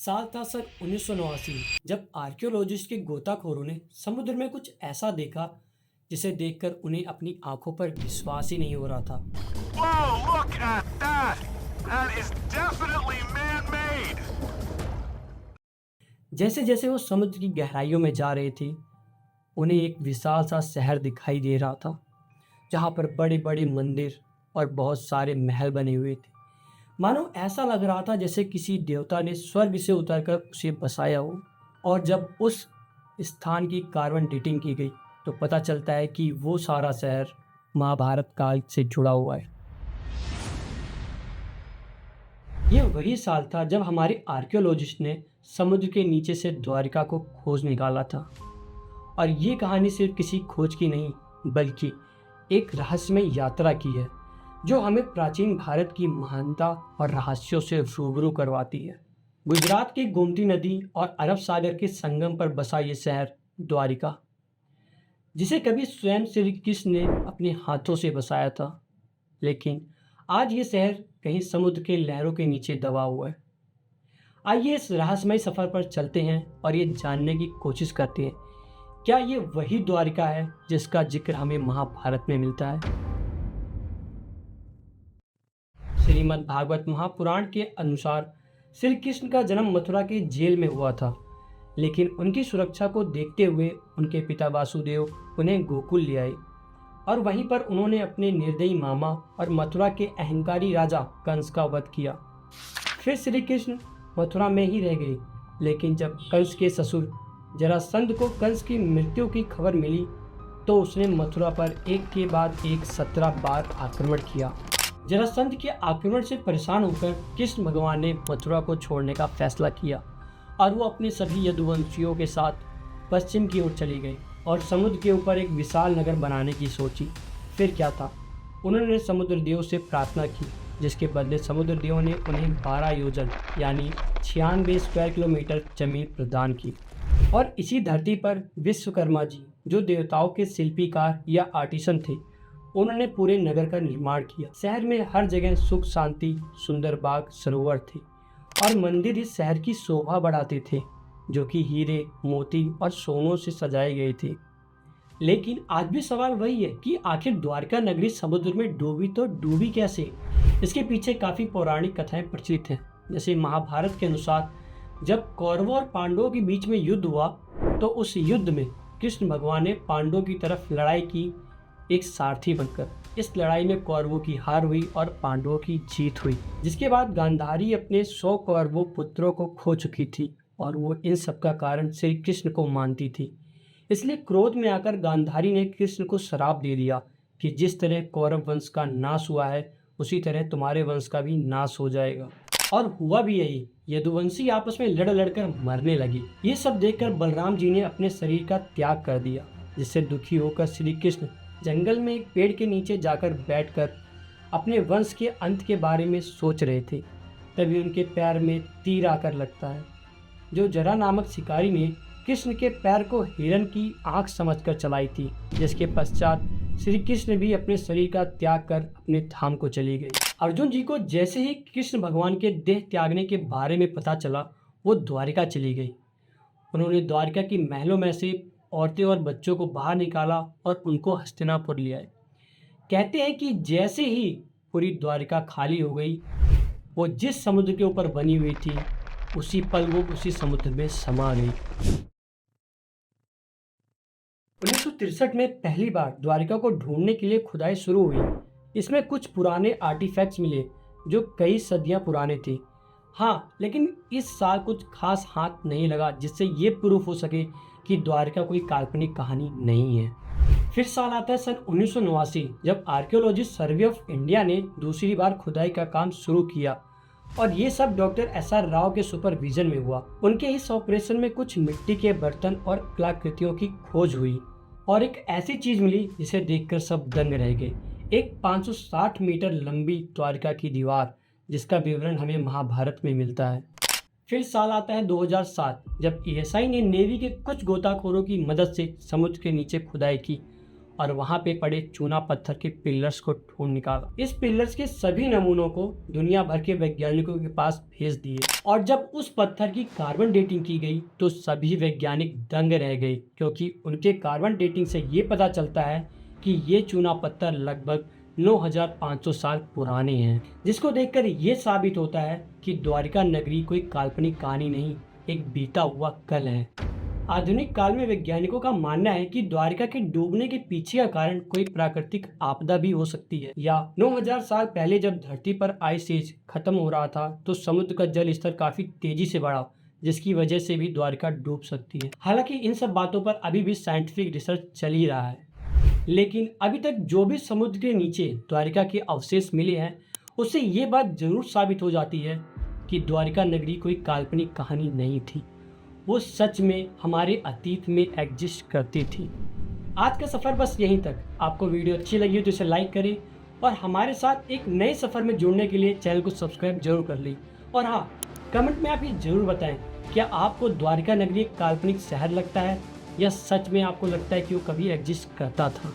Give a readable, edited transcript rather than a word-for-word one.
साल था सन 1989 जब आर्कियोलॉजिस्ट के गोताखोरों ने समुद्र में कुछ ऐसा देखा जिसे देखकर उन्हें अपनी आंखों पर विश्वास ही नहीं हो रहा था। Whoa, look at that! That is definitely man-made! जैसे जैसे वो समुद्र की गहराइयों में जा रहे थे, उन्हें एक विशाल सा शहर दिखाई दे रहा था, जहाँ पर बड़े बड़े मंदिर और बहुत सारे महल बने हुए थे। मानो ऐसा लग रहा था जैसे किसी देवता ने स्वर्ग से उतरकर उसे बसाया हो। और जब उस स्थान की कार्बन डेटिंग की गई तो पता चलता है कि वो सारा शहर महाभारत काल से जुड़ा हुआ है। ये वही साल था जब हमारे आर्कियोलॉजिस्ट ने समुद्र के नीचे से द्वारिका को खोज निकाला था। और ये कहानी सिर्फ किसी खोज की नहीं बल्कि एक रहस्यमय यात्रा की है जो हमें प्राचीन भारत की महानता और रहस्यों से रूबरू करवाती है। गुजरात की गोमती नदी और अरब सागर के संगम पर बसा ये शहर द्वारिका, जिसे कभी स्वयं श्री कृष्ण ने अपने हाथों से बसाया था, लेकिन आज ये शहर कहीं समुद्र के लहरों के नीचे दबा हुआ है। आइए इस रहस्यमय सफर पर चलते हैं और ये जानने की कोशिश करते हैं, क्या ये वही द्वारिका है जिसका जिक्र हमें महाभारत में मिलता है। श्रीमद् भागवत महापुराण के अनुसार श्री कृष्ण का जन्म मथुरा के जेल में हुआ था, लेकिन उनकी सुरक्षा को देखते हुए उनके पिता वासुदेव उन्हें गोकुल ले आए और वहीं पर उन्होंने अपने निर्दयी मामा और मथुरा के अहंकारी राजा कंस का वध किया। फिर श्री कृष्ण मथुरा में ही रह गए, लेकिन जब कंस के ससुर जरासंध को कंस की मृत्यु की खबर मिली तो उसने मथुरा पर एक के बाद एक 17 बार आक्रमण किया। जरासंध के आक्रमण से परेशान होकर कृष्ण भगवान ने मथुरा को छोड़ने का फैसला किया और वो अपने सभी यदुवंशियों के साथ पश्चिम की ओर चली गई और समुद्र के ऊपर एक विशाल नगर बनाने की सोची। फिर क्या था, उन्होंने समुद्र देव से प्रार्थना की, जिसके बदले समुद्र देव ने उन्हें 12 योजन यानी 96 स्क्वायर किलोमीटर जमीन प्रदान की। और इसी धरती पर विश्वकर्मा जी, जो देवताओं के शिल्पीकार या आर्टिसन थे, उन्होंने पूरे नगर का निर्माण किया। शहर में हर जगह सुख शांति, सुंदर बाग, सरोवर थे और मंदिर इस शहर की शोभा बढ़ाते थे, जो कि हीरे, मोती और सोनों से सजाए गए थे। लेकिन आज भी सवाल वही है कि आखिर द्वारका नगरी समुद्र में डूबी तो डूबी कैसे। इसके पीछे काफी पौराणिक कथाएं प्रचलित हैं। जैसे महाभारत के अनुसार जब कौरवों और पांडवों के बीच में युद्ध हुआ तो उस युद्ध में कृष्ण भगवान ने पांडवों की तरफ लड़ाई की एक सारथी बनकर। इस लड़ाई में कौरवों की हार हुई और पांडवों की जीत हुई, जिसके बाद गांधारी अपने 100 कौरवों पुत्रों को खो चुकी थी और वो इन सब का कारण श्री कृष्ण को मानती थी। इसलिए क्रोध में आकर गांधारी ने कृष्ण को श्राप दे दिया कि जिस तरह कौरव वंश का नाश हुआ है उसी तरह तुम्हारे वंश का भी नाश हो जाएगा। और हुआ भी यही, यदुवंशी आपस में लड़ लड़कर मरने लगी। ये सब देखकर बलराम जी ने अपने शरीर का त्याग कर दिया, जिससे दुखी होकर श्री कृष्ण जंगल में एक पेड़ के नीचे जाकर बैठकर अपने वंश के अंत के बारे में सोच रहे थे। तभी उनके पैर में तीर आकर लगता है, जो जरा नामक शिकारी ने कृष्ण के पैर को हिरण की आंख समझकर चलाई थी, जिसके पश्चात श्री कृष्ण भी अपने शरीर का त्याग कर अपने धाम को चली गई। अर्जुन जी को जैसे ही कृष्ण भगवान के देह त्यागने के बारे में पता चला, वो द्वारिका चली गई। उन्होंने द्वारिका की महलों में से औरतें और बच्चों को बाहर निकाला और उनको हस्तिनापुर ले आए। कहते हैं कि जैसे ही पूरी द्वारिका खाली हो गई, वो जिस समुद्र के ऊपर बनी हुई थी उसी पल वो उसी समुद्र में समा गई। 1963 में पहली बार द्वारिका को ढूंढने के लिए खुदाई शुरू हुई। इसमें कुछ पुराने आर्टिफैक्ट्स मिले जो कई सदियां पुराने थे। हाँ, लेकिन इस साल कुछ खास हाथ नहीं लगा जिससे ये प्रूफ हो सके कि द्वारिका कोई काल्पनिक कहानी नहीं है। फिर साल आता है सन 1989, जब आर्कियोलॉजिस्ट सर्वे ऑफ इंडिया ने दूसरी बार खुदाई का काम शुरू किया और ये सब डॉक्टर SR राव के सुपरविजन में हुआ। उनके इस ऑपरेशन में कुछ मिट्टी के बर्तन और कलाकृतियों की खोज हुई और एक ऐसी चीज मिली जिसे देखकर सब दंग रह गए। एक 560 मीटर लंबी द्वारिका की दीवार, जिसका विवरण हमें महाभारत में मिलता है। फिर साल आता है 2007, जब ASI ने नेवी के कुछ गोताखोरों की मदद से समुद्र के नीचे खुदाई की और वहां पे पड़े चूना पत्थर के पिलर्स को ढूंढ निकाला। इस पिलर्स के सभी नमूनों को दुनिया भर के वैज्ञानिकों के पास भेज दिए और जब उस पत्थर की कार्बन डेटिंग की गई तो सभी वैज्ञानिक दंग रह गए, क्योंकि उनके कार्बन डेटिंग से ये पता चलता है कि ये चूना पत्थर लगभग 9500 साल पुराने हैं, जिसको देखकर ये साबित होता है कि द्वारिका नगरी कोई काल्पनिक कहानी नहीं, एक बीता हुआ कल है। आधुनिक काल में वैज्ञानिकों का मानना है कि द्वारिका के डूबने के पीछे का कारण कोई प्राकृतिक आपदा भी हो सकती है, या 9000 साल पहले जब धरती पर आइस एज खत्म हो रहा था तो समुद्र का जल स्तर काफी तेजी से बढ़ा, जिसकी वजह से भी द्वारिका डूब सकती है। हालांकि इन सब बातों पर अभी भी साइंटिफिक रिसर्च चल ही रहा है, लेकिन अभी तक जो भी समुद्र के नीचे द्वारिका के अवशेष मिले हैं उससे ये बात जरूर साबित हो जाती है कि द्वारिका नगरी कोई काल्पनिक कहानी नहीं थी, वो सच में हमारे अतीत में एग्जिस्ट करती थी। आज का सफ़र बस यहीं तक। आपको वीडियो अच्छी लगी हो तो इसे लाइक करें और हमारे साथ एक नए सफ़र में जुड़ने के लिए चैनल को सब्सक्राइब जरूर कर लें। और हाँ, कमेंट में आप ये ज़रूर बताएं, क्या आपको द्वारिका नगरी एक काल्पनिक शहर लगता है या सच में आपको लगता है कि वो कभी एग्जिस्ट करता था।